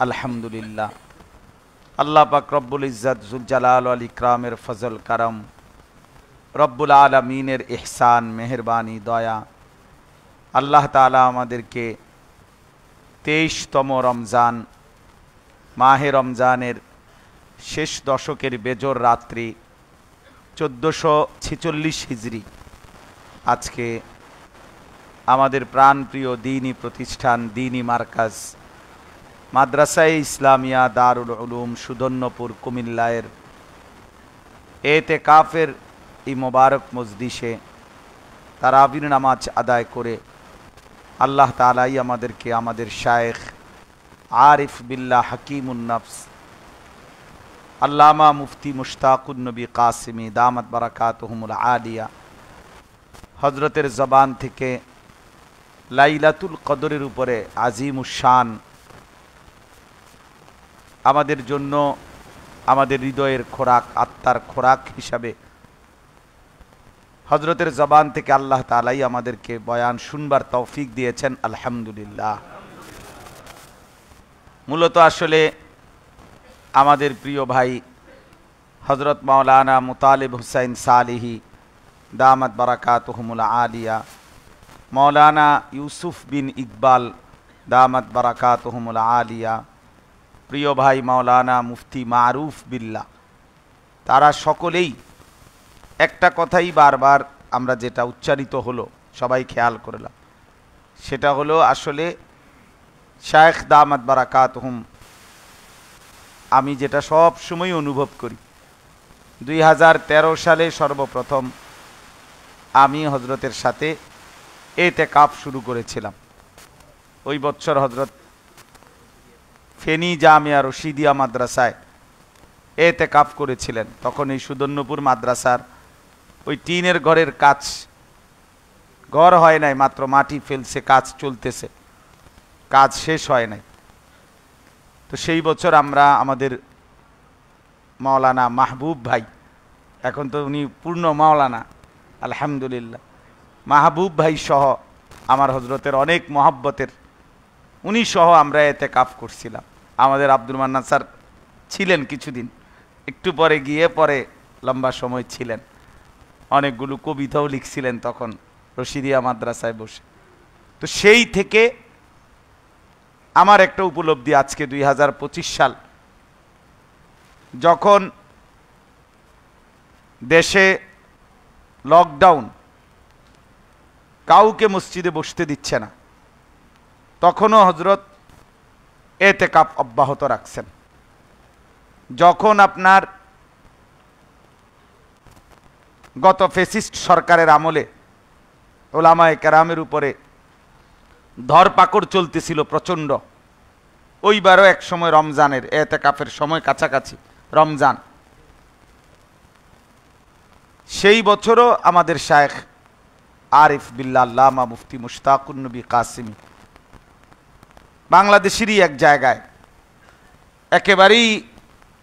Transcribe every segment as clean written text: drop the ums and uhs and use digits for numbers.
আলহামদুলিল্লাহ। আল্লাহ পাক রব্বুল ইজ্জত জুল জালাল ওয়াল ইকরামের ফজল কারম, রব্বুল আলামিনের ইহসান মেহেরবানি দয়া, আল্লাহ তাআলা আমাদেরকে 23তম রমজান মাহে রমজানের শেষ দশকের বেজর রাত্রি 1446 হিজরি আজকে আমাদের প্রাণপ্রিয় দ্বীনি প্রতিষ্ঠান দ্বীনি মার্কাজ মাদ্রাসায়ে ইসলামিয়া দারুল উলুম সুধন্যপুর কুমিল্লার এতেকাফের এই মোবারক মজলিসে তারাবির নামাজ আদায় করে আল্লাহ তাআলাই আমাদেরকে আমাদের শায়েখ আরিফ বিল্লাহ হাকিমুন নফস আল্লামা মুফতি মুশতাকুন নবী কাসিমি দামাত বারাকাতুহুমুল আলিয়া হযরতের জবান থেকে লাইলাতুল কদরের উপরে আজিমুশ শান আমাদের জন্য আমাদের হৃদয়ের খোরাক আত্মার খোরাক হিসাবে হযরতের জবান থেকে আল্লাহ তাআলাই আমাদেরকে বয়ান শুনবার তৌফিক দিয়েছেন, আলহামদুলিল্লাহ। মূলত আসলে আমাদের প্রিয় ভাই হযরত মাওলানা মুতালিব হুসাইন সালিহি দামাত বারাকাতুহুমুল আলিয়া, মাওলানা ইউসুফ বিন ইকবাল দামাত বারাকাতুহুমুল আলিয়া, প্রিয় ভাই মাওলানা মুফতি মারুফ বিল্লাহ, তারা সকলেই একটা কথাই বারবার আমরা যেটা উচ্চারিত হলো সবাই খেয়াল করলাম, সেটা হলো আসলে শায়েখ দামাত বারাকাতুহুম, আমি যেটা সব সময় অনুভব করি 2013 সালে সর্বপ্রথম আমি হযরতের সাথে এতেকাফ শুরু করেছিলাম। ওই বছর হযরত ফেনী জামিয়া রশিদিয়া মাদ্রাসায় এতেকাফ করেছিলেন। তখন এই সুধন্যপুর মাদ্রাসার ওই টিনের ঘরের কাজ, ঘর হয় নাই, মাত্র মাটি ফেলছে, কাজ চলতেছে, কাজ শেষ হয় নাই। তো সেই বছর আমরা আমাদের মাওলানা মাহবুব ভাই, এখন তো উনি পূর্ণ মাওলানা আলহামদুলিল্লাহ, মাহবুব ভাই সহ আমার হযরতের অনেক মহব্বতের উনি সহ আমরা এতেকাফ করছিলাম। আমাদের আব্দুল মান্নান স্যার ছিলেন কিছুদিন, একটু পরে গিয়ে পরে লম্বা সময় ছিলেন, অনেকগুলো কবিতাও লিখছিলেন তখন রশিদিয়া মাদ্রাসায় বসে। তো সেই থেকে আমার একটা উপলব্ধি, আজকে 2025 সাল, যখন দেশে লকডাউন, কাউকে মসজিদে বসতে দিচ্ছে না, তখনও হযরত এতেকাফ অব্যাহত রাখছেন। যখন আপনার গত ফ্যাসিস্ট সরকারের আমলে উলামায়ে কেরামের উপরে ধরপাকড় চলতেছিল প্রচণ্ড, ওইবারও এক সময় রমজানের এতেকাফের সময় কাছাকাছি রমজান, সেই বছরও আমাদের শায়েখ আরিফ বিল্লাহ আল্লামা মুফতি মুশতাকুন নবী কাসিমি বাংলাদেশেরই এক জায়গায় একেবারেই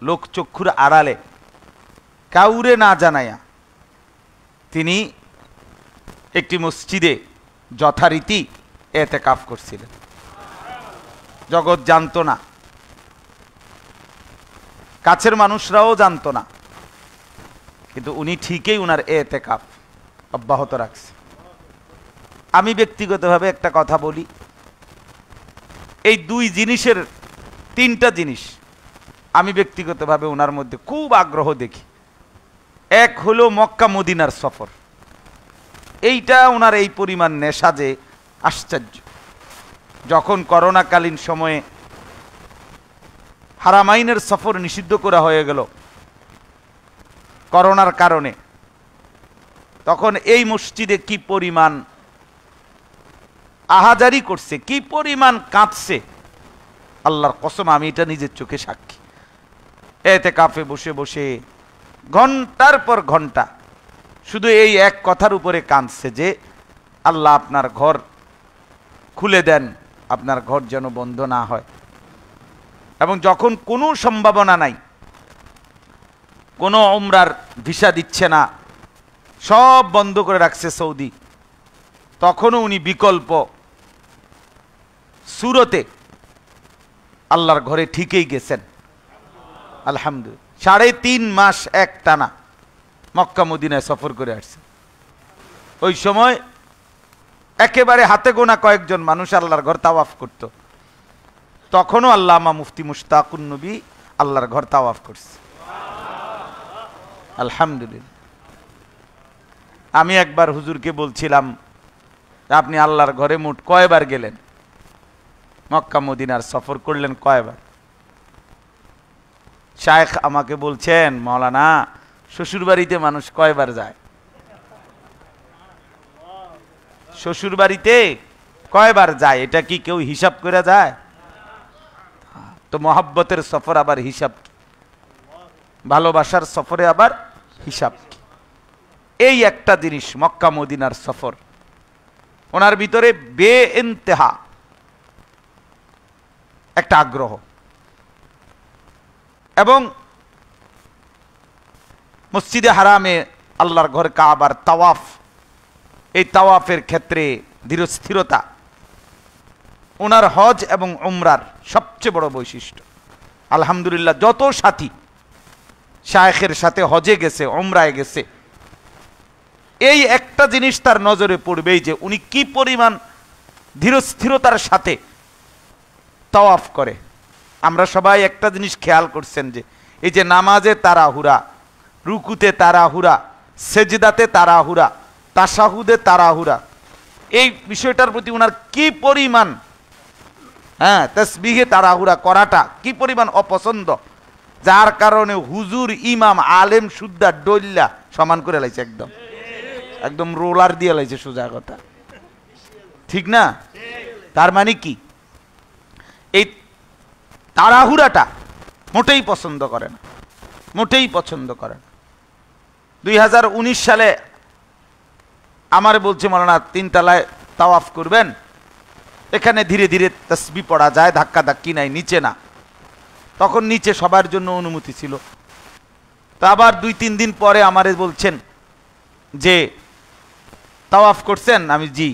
লোকচক্ষুর আড়ালে কাউরে না জানাইয়া তিনি একটি মসজিদে যথারীতি এতেকাফ করছিলেন। জগৎ জানতো না, কাছের মানুষরাও জানতো না, কিন্তু উনি ঠিকই উনার এতেকাফ অব্যাহত রাখছে। আমি ব্যক্তিগতভাবে একটা কথা বলি, এই দুই জিনিসের, তিনটা জিনিস আমি ব্যক্তিগতভাবে ওনার মধ্যে খুব আগ্রহ দেখি। এক হলো মক্কা মদিনার সফর, এইটা ওনার এই পরিমাণ নেশা যে আশ্চর্য। যখন করোনাকালীন সময়ে হারামাইনের সফর নিষিদ্ধ করা হয়ে গেল করোনার কারণে, তখন এই মসজিদে কি পরিমাণ আহাজারি করছে, কি পরিমাণ কাঁদছে, আল্লাহর কসম আমি এটা নিজের চোখে সাক্ষী। এতেকাফে বসে বসে ঘন্টার পর ঘন্টা শুধু এই এক কথার উপরে কাঁদছে যে আল্লাহ আপনার ঘর খুলে দেন, আপনার ঘর যেন বন্ধ না হয়। এবং যখন কোনো সম্ভাবনা নাই, কোনো উমরার ভিসা দিচ্ছে না, সব বন্ধ করে রাখছে সৌদি, তখনও উনি বিকল্প সুরতে আল্লাহর ঘরে ঠিকই গেছেন আলহামদুলিল্লাহ। 3.5 মাস এক টানা মক্কা মদিনায় সফর করে আসছে। ওই সময় একেবারে হাতে গোনা কয়েকজন মানুষ আল্লাহর ঘর তাওয়াফ করত। তখনও আল্লামা মুফতি মুশতাকুন নবী আল্লাহর ঘর তাওয়াফ করছে আলহামদুলিল্লাহ। আমি একবার হুজুরকে বলছিলাম, আপনি আল্লাহর ঘরে মোট কয়বার গেলেন, মক্কা মদিনার সফর করলেন কয়বার? শায়েখ আমাকে বলছেন, মাওলানা শ্বশুর বাড়িতে মানুষ কয়বার যায়? শ্বশুর বাড়িতে কয়বার যায় এটা কি কেউ হিসাব করে যায়? তো মোহাব্বতের সফর আবার হিসাব কি, ভালোবাসার সফরে আবার হিসাব কি? এই একটা জিনিস মক্কা মদিনার সফর, ওনার ভিতরে বেইন্তেহা একটা আগ্রহ। এবং মসজিদে হারামে আল্লাহর ঘর কাবার তাওয়াফ, এই তাওয়াফের ক্ষেত্রে ধীরস্থিরতা ওনার হজ এবং উমরার সবচেয়ে বড় বৈশিষ্ট্য। আলহামদুলিল্লাহ, যত সাথী শায়েখের সাথে হজে গেছে, উমরায় গেছে, এই একটা জিনিস তার নজরে পড়বেই যে উনি কি পরিমাণ ধীরস্থিরতার সাথে তাওয়াফ করে। আমরা সবাই একটা জিনিস খেয়াল করছেন যে এই যে নামাজে তাড়াহুড়া, রুকুতে তাড়াহুড়া, সেজদাতে তাড়াহুড়া, তাশাহুদে তাড়াহুড়া, এই বিষয়টার প্রতি ওনার কি পরিমাণ তাসবিহে তাড়াহুড়া করাটা কি পরিমাণ অপছন্দ, যার কারণে হুজুর ইমাম আলেম সুদ্দা ডল্লা সমান করে লাইছে, একদম একদম রোলার দিয়ে লাইছে, সোজা কথা, ঠিক না? তার মানে কি, এই তাড়াহুড়াটা মোটেই পছন্দ করে না, মোটেই পছন্দ করে না। 2019 সালে আমার বলছে, মাওলানা 3 তলায় তাওয়াফ করবেন, এখানে ধীরে ধীরে তাসবিহ পড়া যায়, ধাক্কা ধাক্কি নাই, নিচে না। তখন নিচে সবার জন্য অনুমতি ছিল। তো আবার 2-3 দিন পরে আমারে বলছেন যে তাওয়াফ করছেন? আমি জি।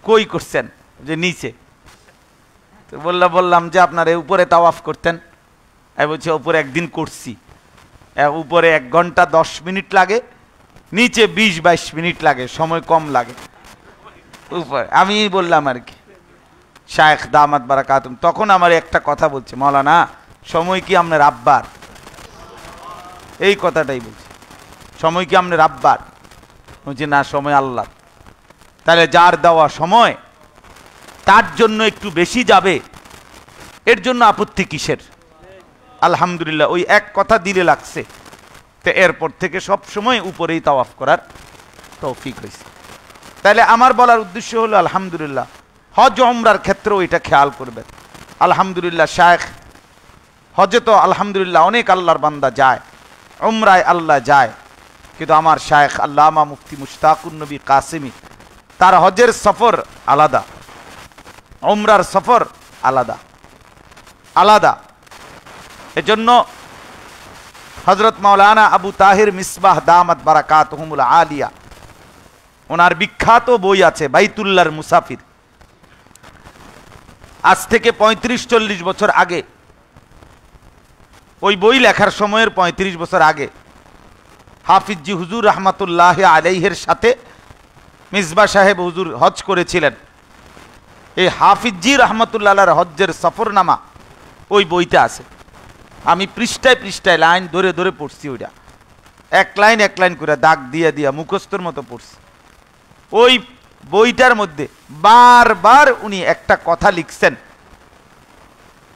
কই করছেন? যে নিচে। তো বললাম যে আপনার উপরে তাওয়াফ করতেন? আমি বলছি উপরে একদিন করছি, উপরে 1 ঘন্টা 10 মিনিট লাগে, নিচে 20-22 মিনিট লাগে, সময় কম লাগে উপরে। আমি বললাম আর কি, শায়েখ দামাত বারাকাতুম তখন আমার একটা কথা বলছে, মাওলানা সময় কি আপনার আব্বার? এই কথাটাই বলছে, সময় কি আপনার আব্বার? বলছি না, সময় আল্লাহ। তাহলে যার দেওয়া সময় তার জন্য একটু বেশি যাবে, এর জন্য আপত্তি কিসের? আলহামদুলিল্লাহ, ওই এক কথা দিলে লাগছে, তো এরপর থেকে সব সময় উপরেই তাওয়াফ করার তৌফিক হয়েছে। তাহলে আমার বলার উদ্দেশ্য হলো, আলহামদুলিল্লাহ হজ উমরার ক্ষেত্রেও এটা খেয়াল করবেন। আলহামদুলিল্লাহ শায়েখ হজে তো আলহামদুলিল্লাহ অনেক আল্লাহর বান্দা যায়, উমরায় আল্লাহ যায়, কিন্তু আমার শায়েখ আল্লামা মুফতি মুশতাকুন নবী কাসেমি, তার হজের সফর আলাদা, উমরার সফর আলাদা আলাদা। এজন্য হযরত মাওলানা আবু তাহির মিসবাহ দামাত বারাকাতুহুমুল আলিয়া, ওনার বিখ্যাত বই আছে বাইতুল্লাহর মুসাফির। আজ থেকে 35-40 বছর আগে, ওই বই লেখার সময়ের 35 বছর আগে হাফিজি হুজুর রহমাতুল্লাহ আলাইহির সাথে মিসবাহ সাহেব হুজুর হজ করেছিলেন। এই হাফিজি রহমাতুল্লাহর হজ্জের সফরনামা ওই বইতে আছে। আমি পৃষ্ঠায় পৃষ্ঠায় লাইন ধরে ধরে পড়ছি, ওইটা এক লাইন করে দাগ দিয়ে দিয়া মুখস্থর মতো পড়ছি। ওই বইটার মধ্যে বারবার উনি একটা কথা লিখছেন।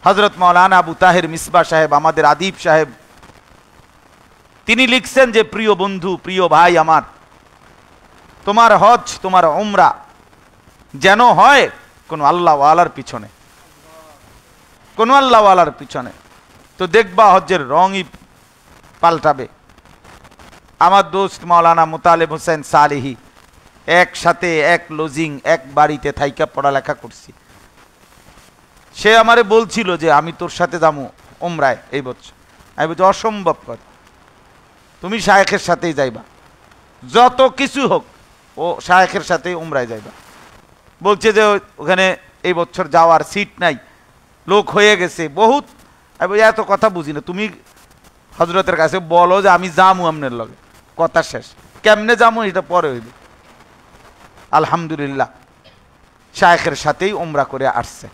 হযরত মাওলানা আবু তাহির মিসবাহ সাহেব, আমাদের আদিব সাহেব, তিনি লিখছেন যে প্রিয় বন্ধু, প্রিয় ভাই আমার, তোমার হজ, তোমার উমরা যেন হয় কোন আল্লাহওয়ালার পিছনে, কোন আল্লাহওয়ালার পিছনে, তো দেখবা হজ্জের রঙই পাল্টাবে। আমার দোস্ত মাওলানা মুতালেব হোসেন সালেহি, একসাথে এক লজিং এক বাড়িতে থাইকা পড়ালেখা করছি। সে আমারে বলছিল যে আমি তোর সাথে যাবো উমরায় এই বছর। আমি বলছি অসম্ভব কথা, তুমি শায়েখের সাথেই যাইবা, যত কিছু হোক ও শায়েখের সাথেই উমরায় যাইবা। বলছে যে ওখানে এই বছর যাওয়ার সিট নাই, লোক হয়ে গেছে বহুত। এত কথা বুঝি না, তুমি হজরতের কাছে বলো যে আমি যামু আপনার লগে, কথা শেষ। কেমনে যামু এটা পরে হইবে। আলহামদুলিল্লাহ শায়েখের সাথেই উমরা করে আসছে।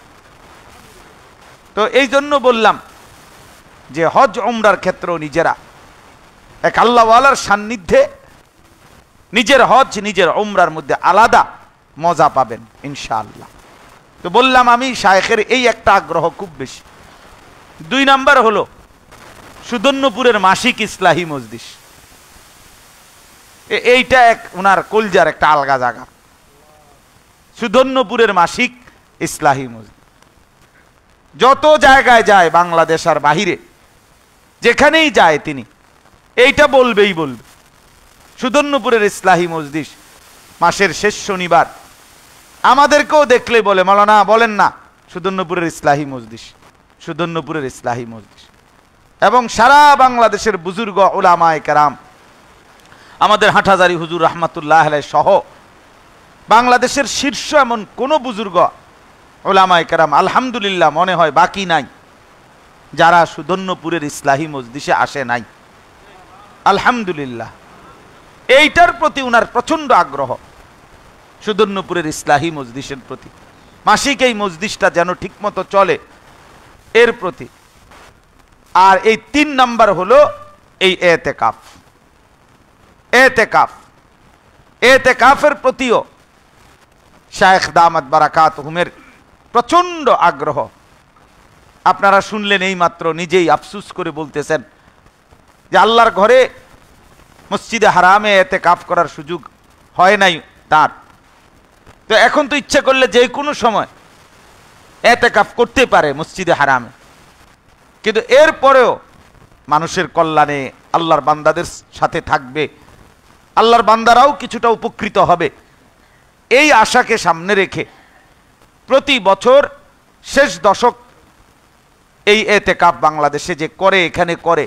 তো এই জন্য বললাম যে হজ উমরার ক্ষেত্রেও নিজেরা এক আল্লাহওয়ালার সান্নিধ্যে নিজের হজ নিজের উমরার মধ্যে আলাদা মজা পাবেন ইনশাআল্লাহ। তো বললাম আমি শায়েখের এই একটা আগ্রহ খুব বেশি। 2 নাম্বার হলো সুদন্যপুরের মাসিক ইসলাহি মজলিস। এইটা এক ওনার কলজার একটা আলগা জায়গা, সুদন্যপুরের মাসিক ইসলাহি মজলিস। যত জায়গায় যায় বাংলাদেশ আর বাহিরে যেখানেই যায় তিনি এইটা বলবেই বলবে। সুদন্যপুরের ইসলাহি মজলিস মাসের শেষ শনিবার আমাদেরকেও দেখলে বলে, মাওলানা বলেন না সুদন্যপুরের ইসলাহি মজলিস, সুদন্যপুরের ইসলাহি মজলিস। এবং সারা বাংলাদেশের বুজুর্গ উলামায়ে কেরাম, আমাদের হাটহাজারী হুজুর রহমাতুল্লাহ আলাইহি সহ বাংলাদেশের শীর্ষ এমন কোন বুজুর্গ উলামায়ে কেরাম আলহামদুলিল্লাহ মনে হয় বাকি নাই যারা সুদন্যপুরের ইসলাহি মজলিসে আসে নাই। আলহামদুলিল্লাহ এইটার প্রতি উনার প্রচন্ড আগ্রহ, সুদন্যপুরের ইসলাহি মজলিসের প্রতি, মাসিক এই মজলিসটা যেন ঠিকমতো চলে এর প্রতি। আর এই 3 নাম্বার হলো এই এতেকাফ। এতেকাফ, এতেকাফের প্রতিও শায়েখ দামাত বারাকাতুহুমের প্রচন্ড আগ্রহ। আপনারা শুনলেন এই মাত্র, নিজেই আফসুস করে বলতেছেন যে আল্লাহর ঘরে মসজিদে হারামে এতেকাফ করার সুযোগ হয় নাই তার। তো এখন তো ইচ্ছা করলে যে কোনো সময় এতেকাফ করতে পারে মসজিদে হারামে, কিন্তু এরপরেও মানুষের কল্যাণে আল্লাহর বান্দাদের সাথে থাকবে, আল্লাহর বান্দারাও কিছুটা উপকৃত হবে, এই আশাকে সামনে রেখে প্রতি বছর শেষ দশক এই এতেকাফ বাংলাদেশে যে করে, এখানে করে,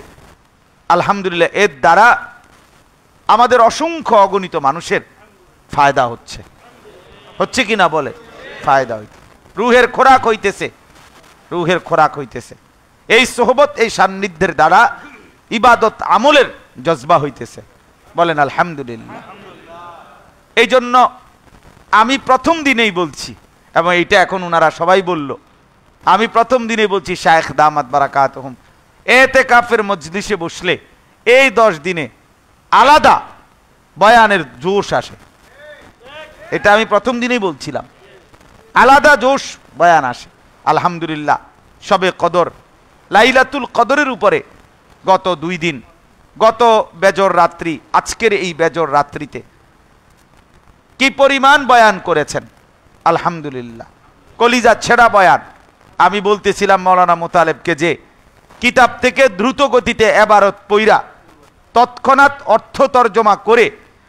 আলহামদুলিল্লাহ এর দ্বারা আমাদের অসংখ্য অগণিত মানুষের ফায়দা হচ্ছে, হচ্ছে কিনা বলে, ফায়দা হইতে, রুহের খোরাক হইতেছে, রুহের খোরাক হইতেছে। এই সোহবত, এই সান্নিধ্যের দ্বারা ইবাদত আমলের জজবা হইতেছে, বলেন আলহামদুলিল্লাহ। এই জন্য আমি প্রথম দিনেই বলছি, এবং এইটা এখন ওনারা সবাই বলল, আমি প্রথম দিনেই বলছি শায়েখ দামাত বারাকাতুহুম এতেকাফের মজলিসে বসলে এই 10 দিনে আলাদা বয়ানের জোশ আসে। এটা আমি প্রথম দিনেই বলছিলাম, আলাদা জোশ বয়ান আসে। আলহামদুলিল্লাহ শবে কদর, লাইলাতুল কদরের উপরে গত 2 দিন, গত বেজর রাত্রি, আজকের এই বেজর রাত্রিতে কি পরিমাণ বয়ান করেছেন আলহামদুলিল্লাহ, কলিজা ছেঁড়া বয়ান। আমি বলতেছিলাম মাওলানা মুতালেবকে যে কিতাব থেকে দ্রুত গতিতে এবারত পইরা তৎক্ষণাৎ অর্থ তর্জমা করে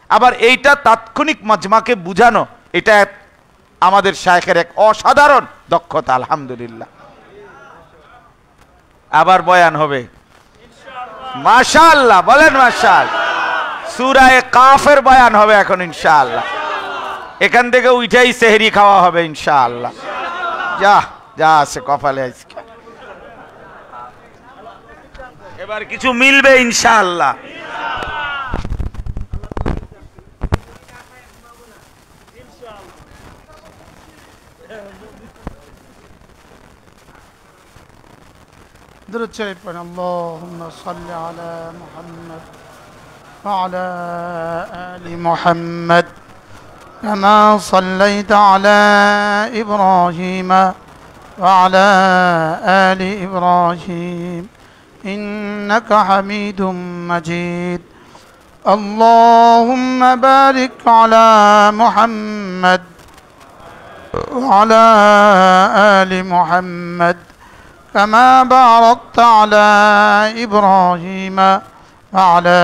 আবার এইটা তাৎক্ষণিক মাজমাকে বুঝানো, এটা আমাদের শায়েখের এক অসাধারণ দক্ষতা আলহামদুলিল্লাহ। আবার বয়ান হবে মাশাআল্লাহ, বলেন মাশাআল্লাহ। সূরা কাফের বয়ান হবে এখন ইনশাআল্লাহ, এখান থেকে উঠাই সেহরি খাওয়া হবে ইনশাআল্লাহ। যা যা আছে কপালে আজকে, এবার কিছু মিলবে ইনশাআল্লাহ। درود شريف اللهم صل على محمد وعلى آل محمد كما صليت على إبراهيم وعلى آل إبراهيم إنك حميد مجيد. اللهم بارك على محمد وعلى آل محمد كما باركت على إبراهيم وعلى